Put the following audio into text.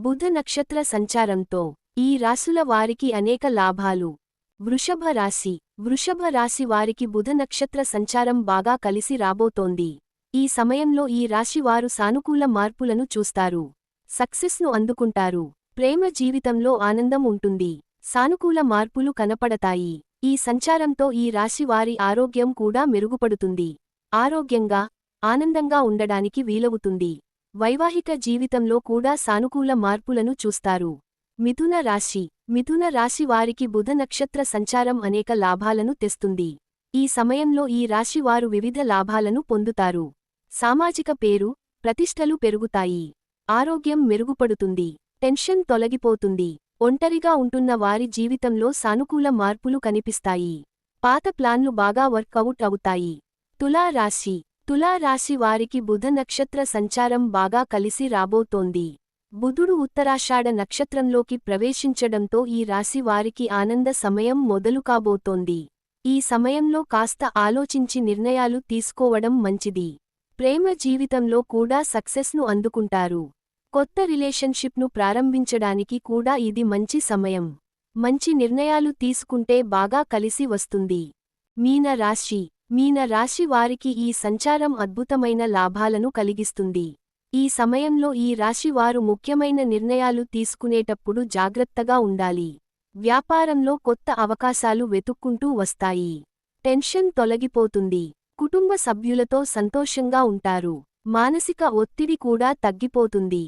బుధ నక్షత్ర సంచారంతో ఈ రాశుల వారికి అనేక లాభాలు. వృషభ రాశి. వృషభ రాశి వారికి బుధ నక్షత్ర సంచారం బాగా కలిసి రాబోతోంది. ఈ సమయంలో ఈ రాశి వారు సానుకూల మార్పులను చూస్తారు. సక్సెస్ను అందుకుంటారు. ప్రేమ జీవితంలో ఆనందం ఉంటుంది. సానుకూల మార్పులు కనపడతాయి. ఈ సంచారంతో ఈ రాశి వారి ఆరోగ్యం కూడా మెరుగుపడుతుంది. ఆరోగ్యంగా, ఆనందంగా ఉండడానికి వీలవుతుంది. వైవాహిక జీవితంలో కూడా సానుకూల మార్పులను చూస్తారు. మిథున రాశి. మిథున రాశి వారికి బుధ నక్షత్ర సంచారం అనేక లాభాలను తెస్తుంది. ఈ సమయంలో ఈ రాశి వారు వివిధ లాభాలను పొందుతారు. సామాజిక పేరు, ప్రతిష్టలు పెరుగుతాయి. ఆరోగ్యం మెరుగుపడుతుంది. టెన్షన్ తొలగిపోతుంది. ఒంటరిగా ఉంటున్న వారి జీవితంలో సానుకూల మార్పులు కనిపిస్తాయి. పాత ప్లాన్లు బాగా వర్కౌట్ అవుతాయి. తులా రాశి. తులా రాశి వారికి బుధ నక్షత్ర సంచారం బాగా కలిసి రాబోతోంది. బుధుడు ఉత్తరాషాఢ నక్షత్రంలోకి ప్రవేశించడంతో ఈ రాశి వారికి ఆనంద సమయం మొదలు కాబోతోంది. ఈ సమయంలో కాస్త ఆలోచించి నిర్ణయాలు తీసుకోవడం మంచిది. ప్రేమ జీవితంలో కూడా సక్సెస్ను అందుకుంటారు. కొత్త రిలేషన్షిప్ను ప్రారంభించడానికి కూడా ఇది మంచి సమయం. మంచి నిర్ణయాలు తీసుకుంటే బాగా కలిసి వస్తుంది. మీన రాశి. మీన రాశి వారికి ఈ సంచారం అద్భుతమైన లాభాలను కలిగిస్తుంది. ఈ సమయంలో ఈ రాశి వారు ముఖ్యమైన నిర్ణయాలు తీసుకునేటప్పుడు జాగ్రత్తగా ఉండాలి. వ్యాపారంలో కొత్త అవకాశాలు వెతుక్కుంటూ వస్తాయి. టెన్షన్ తొలగిపోతుంది. కుటుంబ సభ్యులతో సంతోషంగా ఉంటారు. మానసిక ఒత్తిడి కూడా తగ్గిపోతుంది.